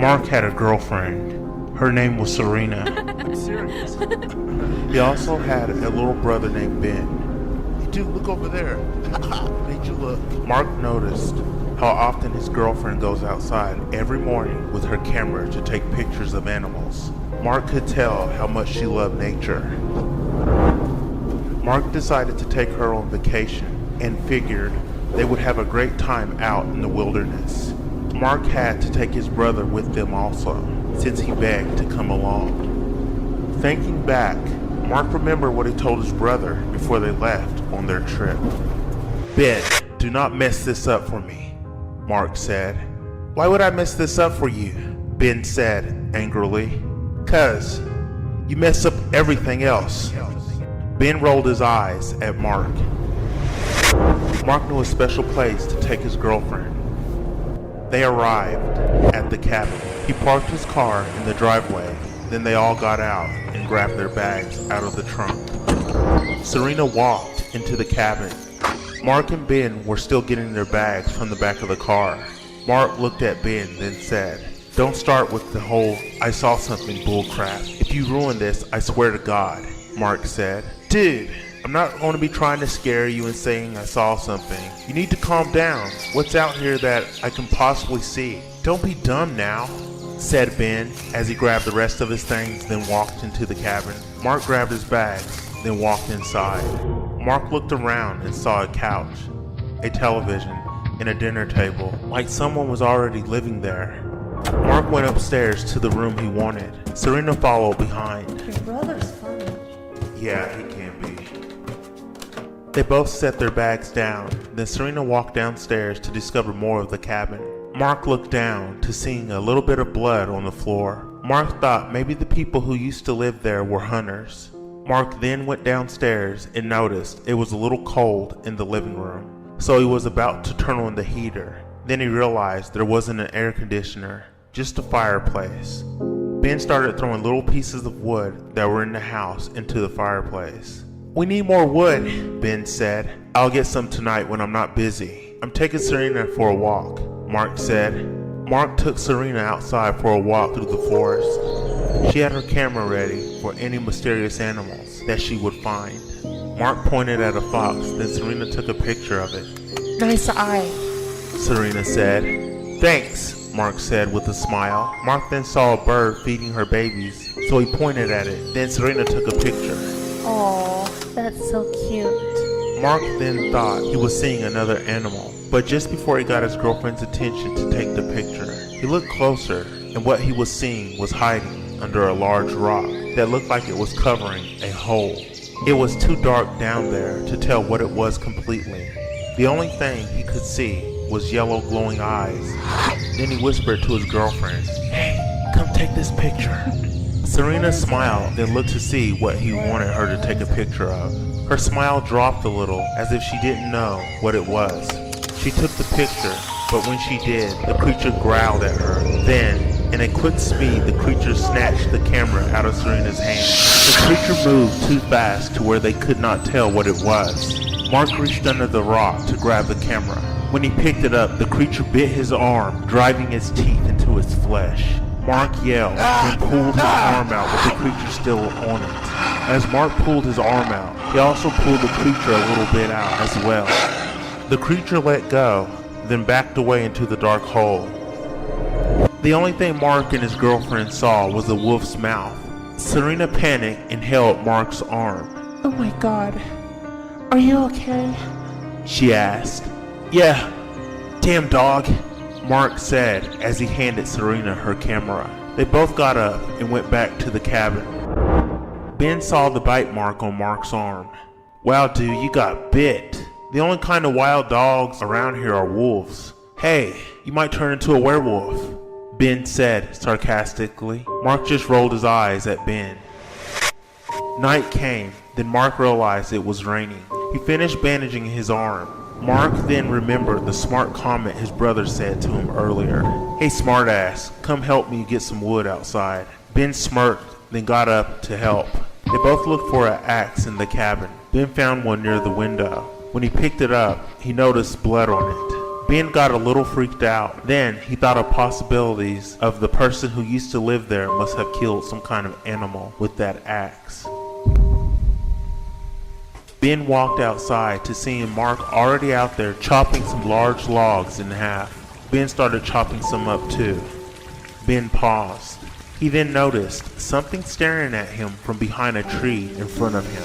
Mark had a girlfriend. Her name was Serena. I'm serious. He also had a little brother named Ben. Hey, dude, look over there. Made you look. Mark noticed how often his girlfriend goes outside every morning with her camera to take pictures of animals. Mark could tell how much she loved nature. Mark decided to take her on vacation and figured they would have a great time out in the wilderness. Mark had to take his brother with them also, since he begged to come along. Thinking back, Mark remembered what he told his brother before they left on their trip. "Ben, do not mess this up for me," Mark said. "Why would I mess this up for you?" Ben said angrily. "'Cause you mess up everything else." Ben rolled his eyes at Mark. Mark knew a special place to take his girlfriend. They arrived at the cabin. He parked his car in the driveway. Then they all got out and grabbed their bags out of the trunk. Serena walked into the cabin. Mark and Ben were still getting their bags from the back of the car. Mark looked at Ben, then said, "Don't start with the whole 'I saw something' bullcrap. If you ruin this, I swear to God," Mark said. "Dude, I'm not going to be trying to scare you and saying I saw something. You need to calm down. What's out here that I can possibly see? Don't be dumb now," said Ben as he grabbed the rest of his things, then walked into the cabin. Mark grabbed his bags, then walked inside. Mark looked around and saw a couch, a television, and a dinner table, like someone was already living there. Mark went upstairs to the room he wanted. Serena followed behind. Your brother's funny. Yeah, he can be. They both set their bags down. Then Serena walked downstairs to discover more of the cabin. Mark looked down to seeing a little bit of blood on the floor. Mark thought maybe the people who used to live there were hunters. Mark then went downstairs and noticed it was a little cold in the living room, so he was about to turn on the heater. Then he realized there wasn't an air conditioner, just a fireplace. Ben started throwing little pieces of wood that were in the house into the fireplace. "We need more wood," Ben said. "I'll get some tonight when I'm not busy. I'm taking Serena for a walk," Mark said. Mark took Serena outside for a walk through the forest. She had her camera ready for any mysterious animals that she would find. Mark pointed at a fox, then Serena took a picture of it. Nice eye. Serena said. "Thanks," Mark said with a smile. Mark then saw a bird feeding her babies, so he pointed at it. Then Serena took a picture. Aw, that's so cute. Mark then thought he was seeing another animal, but just before he got his girlfriend's attention to take the picture, he looked closer, and what he was seeing was hiding under a large rock that looked like it was covering a hole. It was too dark down there to tell what it was completely. The only thing he could see was yellow glowing eyes. Then he whispered to his girlfriend, "Hey, come take this picture." Serena smiled, then looked to see what he wanted her to take a picture of. Her smile dropped a little, as if she didn't know what it was. She took the picture, but when she did, the creature growled at her. Then, in a quick speed, the creature snatched the camera out of Serena's hand. The creature moved too fast to where they could not tell what it was. Mark reached under the rock to grab the camera. When he picked it up, the creature bit his arm, driving its teeth into its flesh. Mark yelled, then pulled his arm out with the creature still on it. As Mark pulled his arm out, he also pulled the creature a little bit out as well. The creature let go, then backed away into the dark hole. The only thing Mark and his girlfriend saw was a wolf's mouth. Serena panicked and held Mark's arm. Oh my God. Are you okay? She asked. "Yeah, damn dog," Mark said as he handed Serena her camera. They both got up and went back to the cabin. Ben saw the bite mark on Mark's arm. "Wow, dude, you got bit. The only kind of wild dogs around here are wolves. Hey, you might turn into a werewolf," Ben said sarcastically. Mark just rolled his eyes at Ben. Night came, then Mark realized it was raining. He finished bandaging his arm. Mark then remembered the smart comment his brother said to him earlier. "Hey smartass, come help me get some wood outside." Ben smirked, then got up to help. They both looked for an axe in the cabin. Ben found one near the window. When he picked it up, he noticed blood on it. Ben got a little freaked out. Then he thought of possibilities of the person who used to live there must have killed some kind of animal with that axe. Ben walked outside to see Mark already out there chopping some large logs in half. Ben started chopping some up too. Ben paused. He then noticed something staring at him from behind a tree in front of him.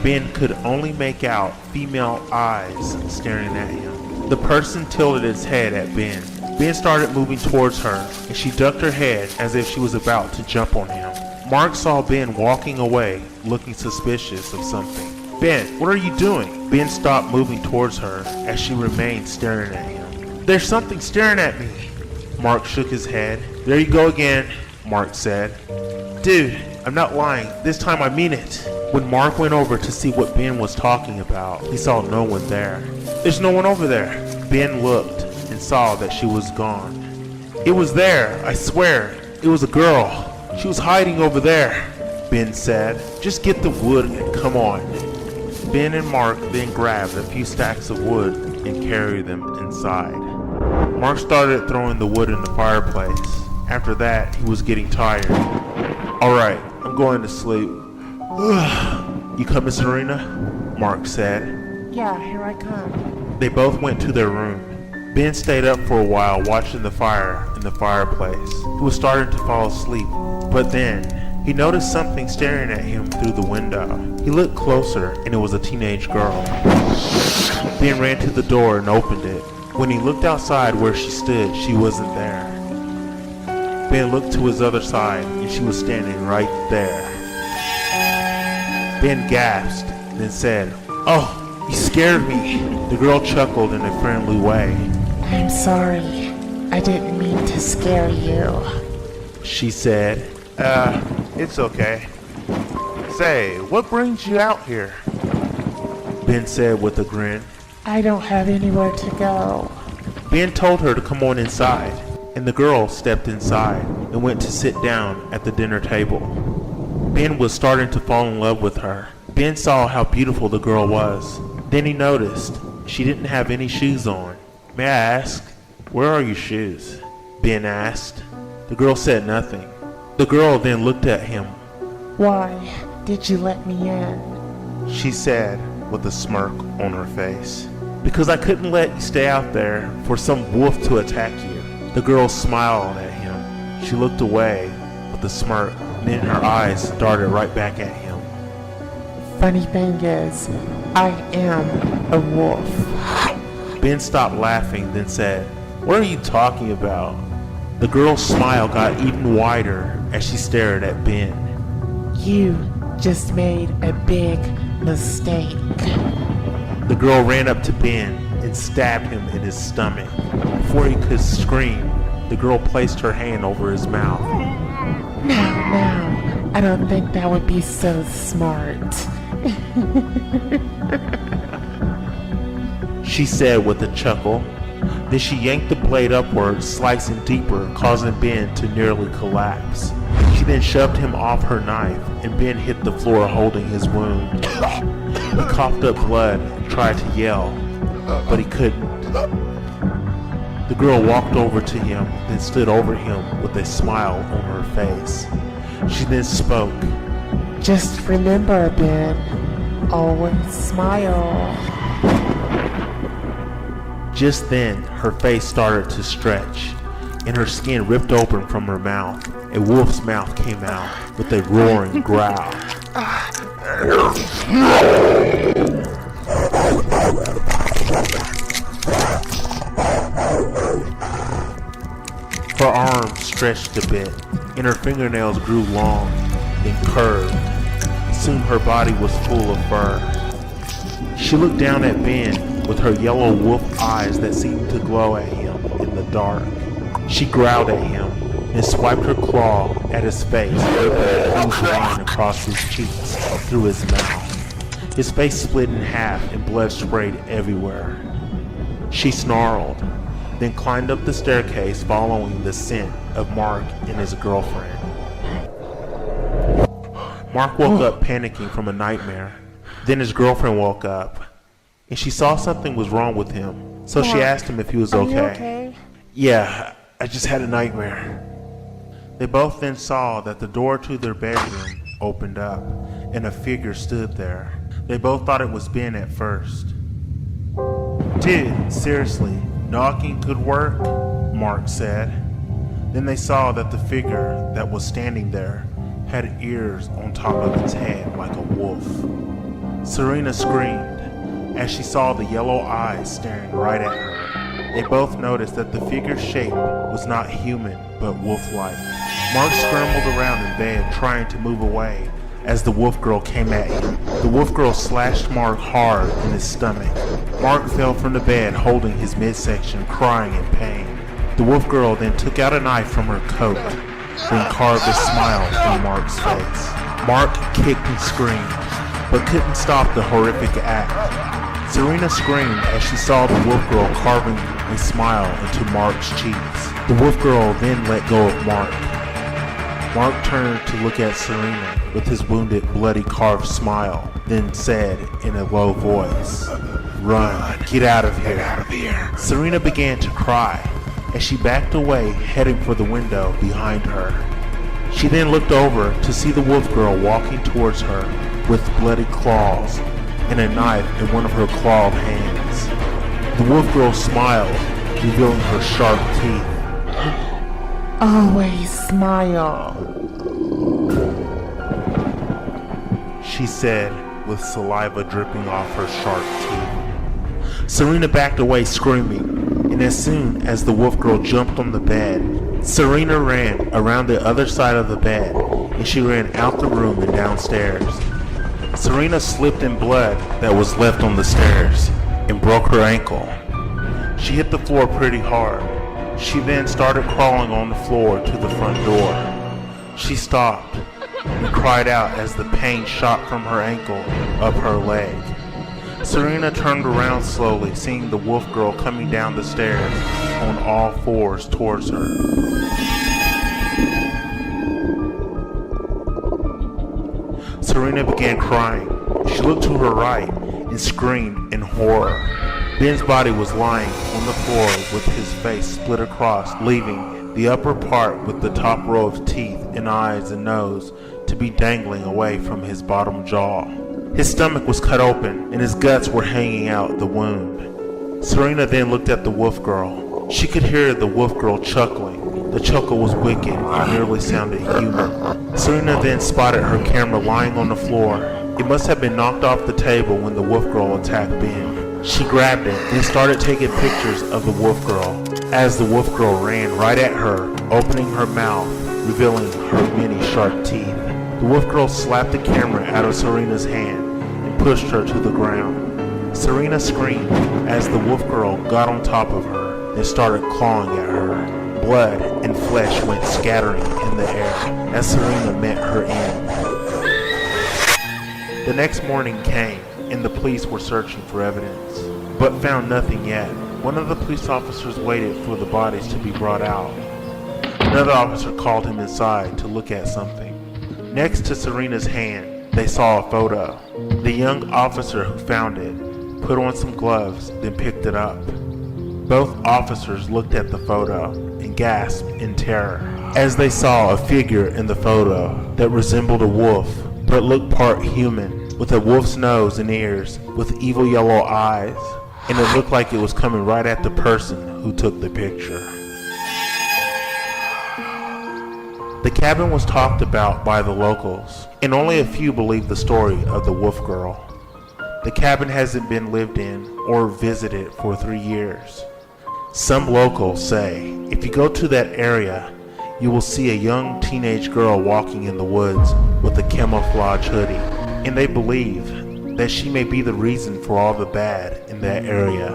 Ben could only make out female eyes staring at him. The person tilted its head at Ben. Ben started moving towards her, and she ducked her head as if she was about to jump on him. Mark saw Ben walking away, looking suspicious of something. Ben, what are you doing? Ben stopped moving towards her as she remained staring at him. There's something staring at me. Mark shook his head. There you go again, Mark said. Dude, I'm not lying. This time I mean it. When Mark went over to see what Ben was talking about, he saw no one there. There's no one over there. Ben looked and saw that she was gone. It was there, I swear. It was a girl. She was hiding over there, Ben said. Just get the wood and come on. Ben and Mark then grabbed a few stacks of wood and carried them inside. Mark started throwing the wood in the fireplace. After that, he was getting tired. Alright, I'm going to sleep. You coming, Serena? Mark said. Yeah, here I come. They both went to their room. Ben stayed up for a while watching the fire in the fireplace. He was starting to fall asleep, but then he noticed something staring at him through the window. He looked closer, and it was a teenage girl. Ben ran to the door and opened it. When he looked outside where she stood, she wasn't there. Ben looked to his other side, and she was standing right there. Ben gasped, then said, "Oh, you scared me." The girl chuckled in a friendly way. I'm sorry. I didn't mean to scare you. She said, It's okay. Say, what brings you out here? Ben said with a grin. I don't have anywhere to go. Ben told her to come on inside, and the girl stepped inside and went to sit down at the dinner table. Ben was starting to fall in love with her. Ben saw how beautiful the girl was. Then he noticed she didn't have any shoes on. May I ask, where are your shoes? Ben asked. The girl said nothing. The girl then looked at him. Why did you let me in? She said with a smirk on her face. Because I couldn't let you stay out there for some wolf to attack you. The girl smiled at him. She looked away with a smirk, then her eyes darted right back at him. Funny thing is, I am a wolf. Ben stopped laughing, then said, "What are you talking about?" The girl's smile got even wider as she stared at Ben. You just made a big mistake. The girl ran up to Ben and stabbed him in his stomach. Before he could scream, the girl placed her hand over his mouth. Now, I don't think that would be so smart. She said with a chuckle. Then she yanked the blade upward, slicing deeper, causing Ben to nearly collapse. She then shoved him off her knife, and Ben hit the floor holding his wound. He coughed up blood and tried to yell, but he couldn't. The girl walked over to him, then stood over him with a smile on her face. She then spoke. Just remember, Ben, always smile. Just then, her face started to stretch, and her skin ripped open from her mouth. A wolf's mouth came out with a roaring growl. Her arms stretched a bit, and her fingernails grew long, then curved. Soon her body was full of fur. She looked down at Ben with her yellow wolf eyes that seemed to glow at him in the dark. She growled at him and swiped her claw at his face, ripping a huge line across his cheeks through his mouth. His face split in half and blood sprayed everywhere. She snarled, then climbed up the staircase following the scent of Mark and his girlfriend. Mark woke up panicking from a nightmare. Then his girlfriend woke up. and she saw something was wrong with him, so she asked him if he was Are you okay. okay? Yeah, I just had a nightmare. They both then saw that the door to their bedroom opened up, and a figure stood there. They both thought it was Ben at first. Dude, seriously, knocking could work, Mark said. Then they saw that the figure that was standing there had ears on top of its head like a wolf. Serena screamed as she saw the yellow eyes staring right at her. They both noticed that the figure's shape was not human but wolf-like. Mark scrambled around in bed trying to move away as the wolf girl came at him. The wolf girl slashed Mark hard in his stomach. Mark fell from the bed holding his midsection, crying in pain. The wolf girl then took out a knife from her coat, then carved a smile from Mark's face. Mark kicked and screamed, but couldn't stop the horrific act. Serena screamed as she saw the wolf girl carving a smile into Mark's cheeks. The wolf girl then let go of Mark. Mark turned to look at Serena with his wounded, bloody carved smile, then said in a low voice, "Run, get out of here, out of here." Serena began to cry as she backed away, heading for the window behind her. She then looked over to see the wolf girl walking towards her with bloody claws and a knife in one of her clawed hands. The wolf girl smiled, revealing her sharp teeth. Always smile. She said with saliva dripping off her sharp teeth. Serena backed away screaming, and as soon as the wolf girl jumped on the bed, Serena ran around the other side of the bed, and she ran out the room and downstairs. Serena slipped in blood that was left on the stairs and broke her ankle. She hit the floor pretty hard. She then started crawling on the floor to the front door. She stopped and cried out as the pain shot from her ankle up her leg. Serena turned around slowly, seeing the wolf girl coming down the stairs on all fours towards her. Serena began crying. She looked to her right and screamed in horror. Ben's body was lying on the floor with his face split across, leaving the upper part with the top row of teeth and eyes and nose to be dangling away from his bottom jaw. His stomach was cut open and his guts were hanging out the wound. Serena then looked at the wolf girl. She could hear the wolf girl chuckling. The chuckle was wicked and nearly sounded human. Serena then spotted her camera lying on the floor. It must have been knocked off the table when the wolf girl attacked Ben. She grabbed it and started taking pictures of the wolf girl as the wolf girl ran right at her, opening her mouth, revealing her many sharp teeth. The wolf girl slapped the camera out of Serena's hand and pushed her to the ground. Serena screamed as the wolf girl got on top of her and started clawing at her. Blood and flesh went scattering in the air as Serena met her end. The next morning came, and the police were searching for evidence, but found nothing yet. One of the police officers waited for the bodies to be brought out. Another officer called him inside to look at something. Next to Serena's hand, they saw a photo. The young officer who found it put on some gloves, then picked it up. Both officers looked at the photo and gasped in terror as they saw a figure in the photo that resembled a wolf, but looked part human, with a wolf's nose and ears, with evil yellow eyes, and it looked like it was coming right at the person who took the picture. The cabin was talked about by the locals, and only a few believed the story of the wolf girl. The cabin hasn't been lived in or visited for 3 years. Some locals say if you go to that area, you will see a young teenage girl walking in the woods with a camouflage hoodie, and they believe that she may be the reason for all the bad in that area.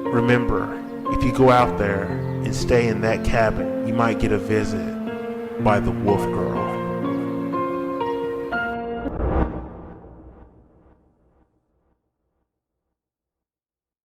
Remember, if you go out there and stay in that cabin, you might get a visit by the wolf girl.